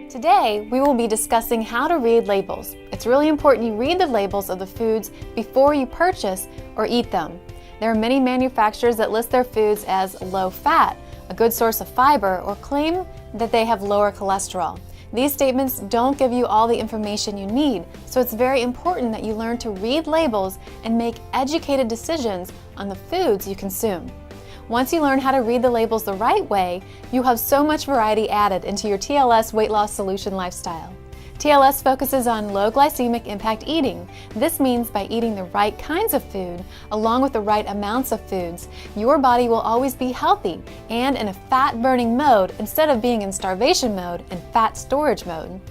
Today, we will be discussing how to read labels. It's really important you read the labels of the foods before you purchase or eat them. There are many manufacturers that list their foods as low fat, a good source of fiber, or claim that they have lower cholesterol. These statements don't give you all the information you need, so it's very important that you learn to read labels and make educated decisions on the foods you consume. Once you learn how to read the labels the right way, you have so much variety added into your TLS weight loss solution lifestyle. TLS focuses on low glycemic impact eating. This means by eating the right kinds of food, along with the right amounts of foods, your body will always be healthy and in a fat-burning mode instead of being in starvation mode and fat storage mode.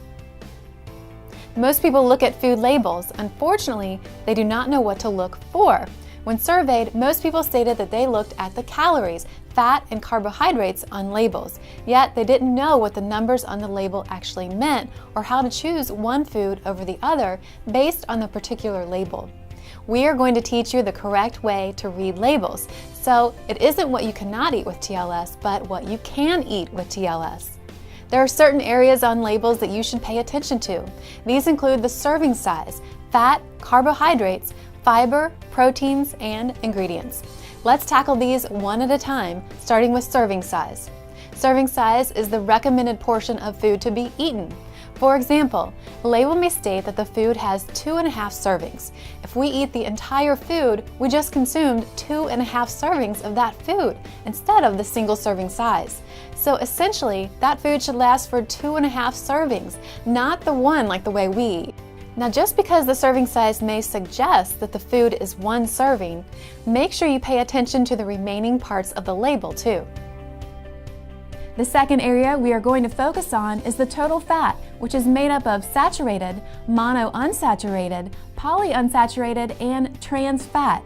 Most people look at food labels. Unfortunately, they do not know what to look for. When surveyed, most people stated that they looked at the calories, fat, and carbohydrates on labels, yet they didn't know what the numbers on the label actually meant or how to choose one food over the other based on the particular label. We are going to teach you the correct way to read labels, so it isn't what you cannot eat with TLS, but what you can eat with TLS. There are certain areas on labels that you should pay attention to. These include the serving size, fat, carbohydrates, fiber, proteins, and ingredients. Let's tackle these one at a time, starting with serving size. Serving size is the recommended portion of food to be eaten. For example, the label may state that the food has 2.5 servings. If we eat the entire food, we just consumed 2.5 servings of that food instead of the single serving size. So essentially, that food should last for 2.5 servings, not the one like the way we eat. Now, just because the serving size may suggest that the food is one serving, make sure you pay attention to the remaining parts of the label too. The second area we are going to focus on is the total fat, which is made up of saturated, monounsaturated, polyunsaturated, and trans fat.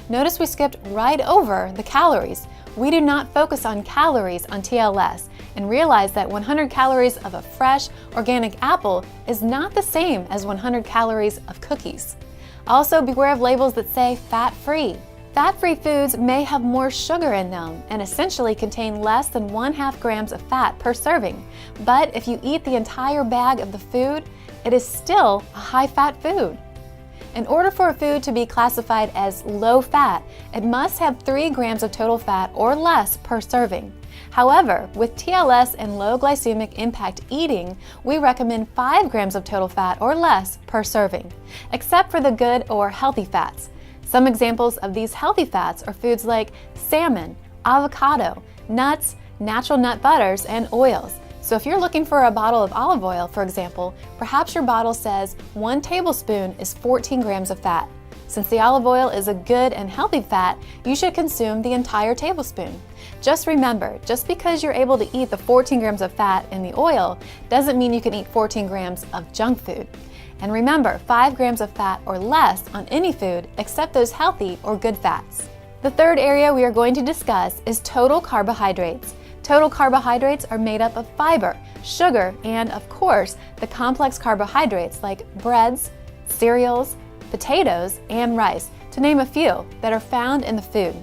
Notice we skipped right over the calories. We do not focus on calories on TLS and realize that 100 calories of a fresh, organic apple is not the same as 100 calories of cookies. Also, beware of labels that say fat-free. Fat-free foods may have more sugar in them and essentially contain less than 1/2 grams of fat per serving. But if you eat the entire bag of the food, it is still a high-fat food. In order for a food to be classified as low fat, it must have 3 grams of total fat or less per serving. However, with TLS and low glycemic impact eating, we recommend 5 grams of total fat or less per serving, except for the good or healthy fats. Some examples of these healthy fats are foods like salmon, avocado, nuts, natural nut butters, and oils. So if you're looking for a bottle of olive oil, for example, perhaps your bottle says 1 tablespoon is 14 grams of fat. Since the olive oil is a good and healthy fat, you should consume the entire tablespoon. Just remember, just because you're able to eat the 14 grams of fat in the oil doesn't mean you can eat 14 grams of junk food. And remember, 5 grams of fat or less on any food except those healthy or good fats. The third area we are going to discuss is total carbohydrates. Total carbohydrates are made up of fiber, sugar, and of course, the complex carbohydrates like breads, cereals, potatoes, and rice, to name a few, that are found in the food.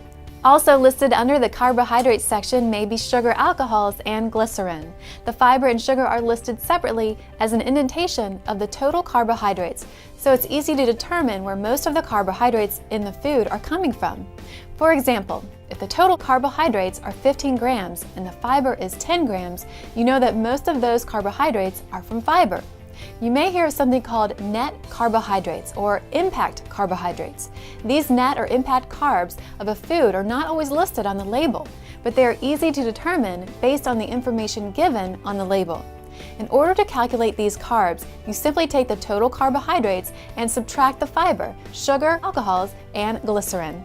Also listed under the carbohydrates section may be sugar alcohols and glycerin. The fiber and sugar are listed separately as an indentation of the total carbohydrates, so it's easy to determine where most of the carbohydrates in the food are coming from. For example, if the total carbohydrates are 15 grams and the fiber is 10 grams, you know that most of those carbohydrates are from fiber. You may hear of something called net carbohydrates or impact carbohydrates. These net or impact carbs of a food are not always listed on the label, but they are easy to determine based on the information given on the label. In order to calculate these carbs, you simply take the total carbohydrates and subtract the fiber, sugar, alcohols, and glycerin.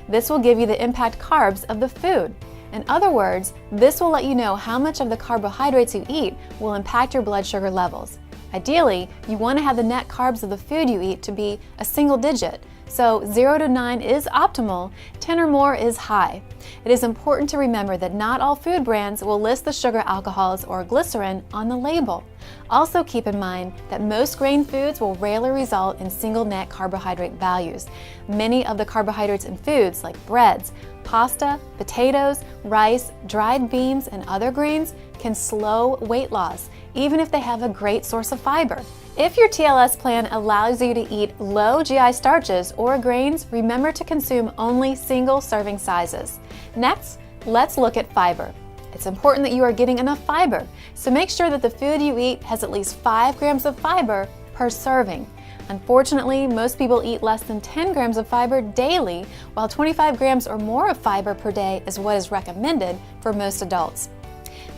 This will give you the impact carbs of the food. In other words, this will let you know how much of the carbohydrates you eat will impact your blood sugar levels. Ideally, you want to have the net carbs of the food you eat to be a single digit, So 0 to 9 is optimal, 10 or more is high. It is important to remember that not all food brands will list the sugar alcohols or glycerin on the label. Also keep in mind that most grain foods will rarely result in single net carbohydrate values. Many of the carbohydrates in foods like breads, pasta, potatoes, rice, dried beans, and other grains can slow weight loss, even if they have a great source of fiber. If your TLS plan allows you to eat low GI starches or grains, remember to consume only single serving sizes. Next, let's look at fiber. It's important that you are getting enough fiber, so make sure that the food you eat has at least 5 grams of fiber per serving. Unfortunately, most people eat less than 10 grams of fiber daily, while 25 grams or more of fiber per day is what is recommended for most adults.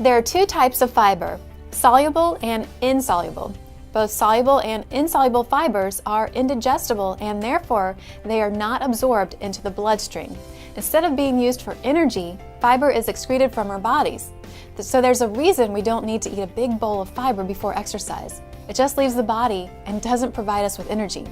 There are 2 types of fiber, soluble and insoluble. Both soluble and insoluble fibers are indigestible and therefore they are not absorbed into the bloodstream. Instead of being used for energy, fiber is excreted from our bodies. So there's a reason we don't need to eat a big bowl of fiber before exercise. It just leaves the body and doesn't provide us with energy.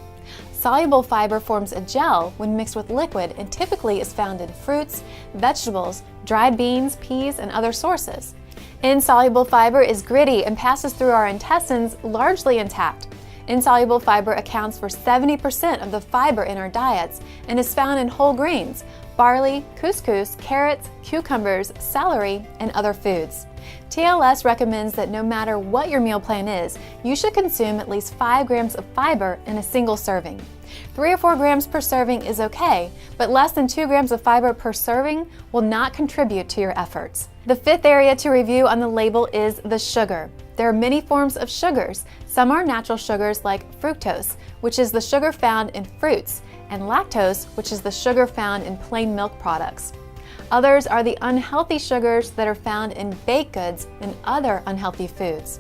Soluble fiber forms a gel when mixed with liquid and typically is found in fruits, vegetables, dried beans, peas, and other sources. Insoluble fiber is gritty and passes through our intestines largely intact. Insoluble fiber accounts for 70% of the fiber in our diets and is found in whole grains, barley, couscous, carrots, cucumbers, celery, and other foods. TLS recommends that no matter what your meal plan is, you should consume at least 5 grams of fiber in a single serving. 3 or 4 grams per serving is okay, but less than 2 grams of fiber per serving will not contribute to your efforts. The 5th area to review on the label is the sugar. There are many forms of sugars. Some are natural sugars like fructose, which is the sugar found in fruits, and lactose, which is the sugar found in plain milk products. Others are the unhealthy sugars that are found in baked goods and other unhealthy foods.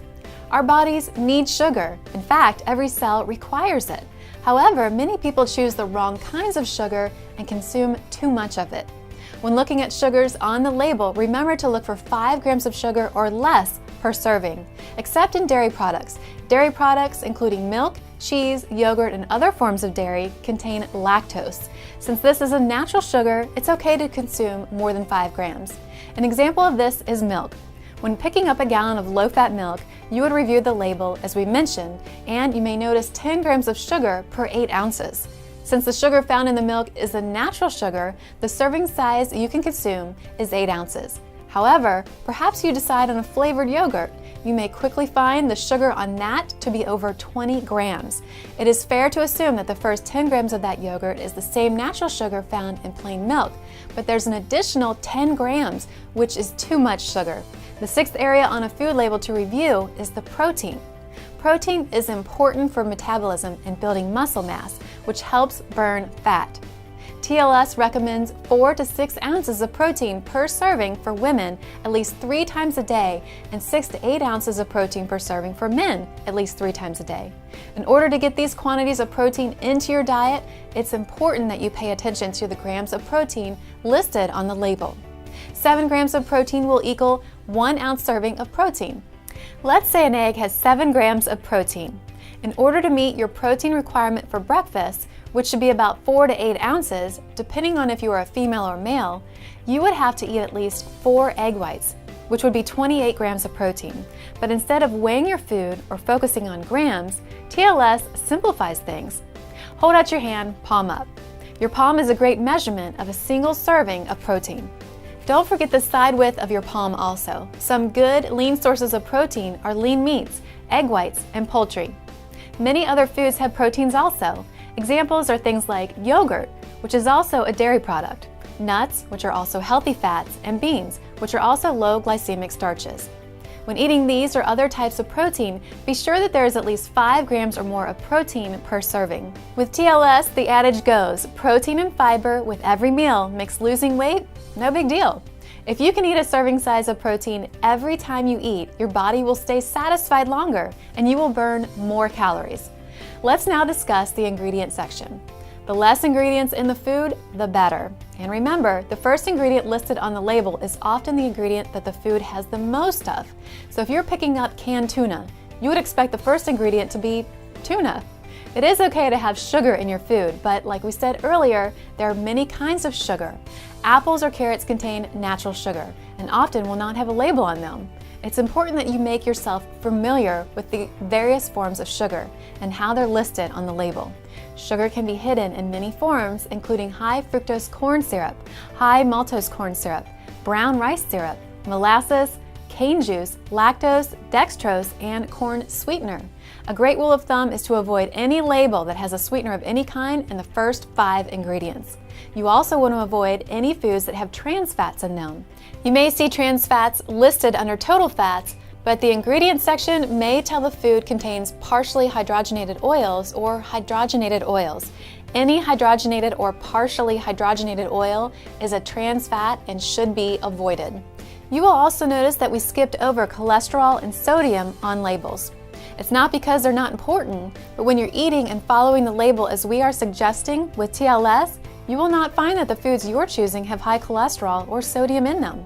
Our bodies need sugar. In fact, every cell requires it. However, many people choose the wrong kinds of sugar and consume too much of it. When looking at sugars on the label, remember to look for 5 grams of sugar or less per serving, except in dairy products. Dairy products, including milk, cheese, yogurt, and other forms of dairy, contain lactose. Since this is a natural sugar, it's okay to consume more than 5 grams. An example of this is milk. When picking up a gallon of low-fat milk, you would review the label as we mentioned, and you may notice 10 grams of sugar per 8 ounces. Since the sugar found in the milk is a natural sugar, the serving size you can consume is 8 ounces. However, perhaps you decide on a flavored yogurt. You may quickly find the sugar on that to be over 20 grams. It is fair to assume that the first 10 grams of that yogurt is the same natural sugar found in plain milk, but there's an additional 10 grams, which is too much sugar. The 6th area on a food label to review is the protein. Protein is important for metabolism and building muscle mass, which helps burn fat. TLS recommends 4 to 6 ounces of protein per serving for women at least 3 times a day and 6 to 8 ounces of protein per serving for men at least 3 times a day. In order to get these quantities of protein into your diet, it's important that you pay attention to the grams of protein listed on the label. 7 grams of protein will equal 1 ounce serving of protein. Let's say an egg has 7 grams of protein. In order to meet your protein requirement for breakfast, which should be about 4 to 8 ounces, depending on if you are a female or male, you would have to eat at least 4 egg whites, which would be 28 grams of protein. But instead of weighing your food or focusing on grams, TLS simplifies things. Hold out your hand, palm up. Your palm is a great measurement of a single serving of protein. Don't forget the side width of your palm also. Some good, lean sources of protein are lean meats, egg whites, and poultry. Many other foods have proteins also. Examples are things like yogurt, which is also a dairy product, nuts, which are also healthy fats, and beans, which are also low glycemic starches. When eating these or other types of protein, be sure that there is at least 5 grams or more of protein per serving. With TLS, the adage goes, protein and fiber with every meal makes losing weight no big deal. If you can eat a serving size of protein every time you eat, your body will stay satisfied longer and you will burn more calories. Let's now discuss the ingredient section. The less ingredients in the food, the better. And remember, the first ingredient listed on the label is often the ingredient that the food has the most of. So if you're picking up canned tuna, you would expect the first ingredient to be tuna. It is okay to have sugar in your food, but like we said earlier, there are many kinds of sugar. Apples or carrots contain natural sugar and often will not have a label on them. It's important that you make yourself familiar with the various forms of sugar and how they're listed on the label. Sugar can be hidden in many forms, including high fructose corn syrup, high maltose corn syrup, brown rice syrup, molasses, cane juice, lactose, dextrose, and corn sweetener. A great rule of thumb is to avoid any label that has a sweetener of any kind in the first 5 ingredients. You also want to avoid any foods that have trans fats in them. You may see trans fats listed under total fats, but the ingredients section may tell the food contains partially hydrogenated oils or hydrogenated oils. Any hydrogenated or partially hydrogenated oil is a trans fat and should be avoided. You will also notice that we skipped over cholesterol and sodium on labels. It's not because they're not important, but when you're eating and following the label as we are suggesting with TLS, you will not find that the foods you're choosing have high cholesterol or sodium in them.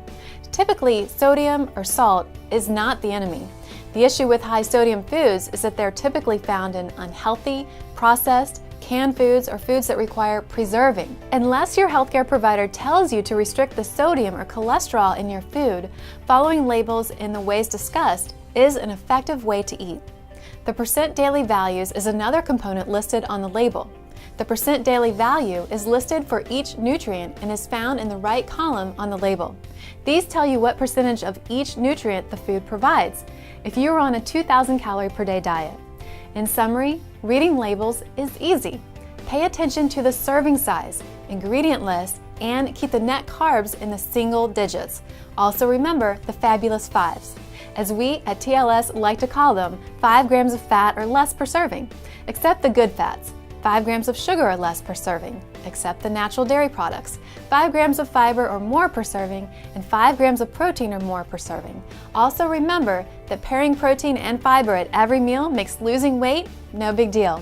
Typically, sodium or salt is not the enemy. The issue with high sodium foods is that they're typically found in unhealthy, processed, canned foods or foods that require preserving. Unless your healthcare provider tells you to restrict the sodium or cholesterol in your food, following labels in the ways discussed is an effective way to eat. The percent daily values is another component listed on the label. The percent daily value is listed for each nutrient and is found in the right column on the label. These tell you what percentage of each nutrient the food provides if you are on a 2,000 calorie per day diet. In summary, reading labels is easy. Pay attention to the serving size, ingredient list, and keep the net carbs in the single digits. Also remember the fabulous fives, as we at TLS like to call them, 5 grams of fat or less per serving, except the good fats, 5 grams of sugar or less per serving, except the natural dairy products, 5 grams of fiber or more per serving, and 5 grams of protein or more per serving. Also remember that pairing protein and fiber at every meal makes losing weight no big deal.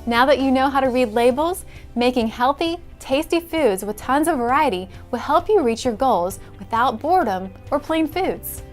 Now that you know how to read labels, making healthy, tasty foods with tons of variety will help you reach your goals without boredom or plain foods.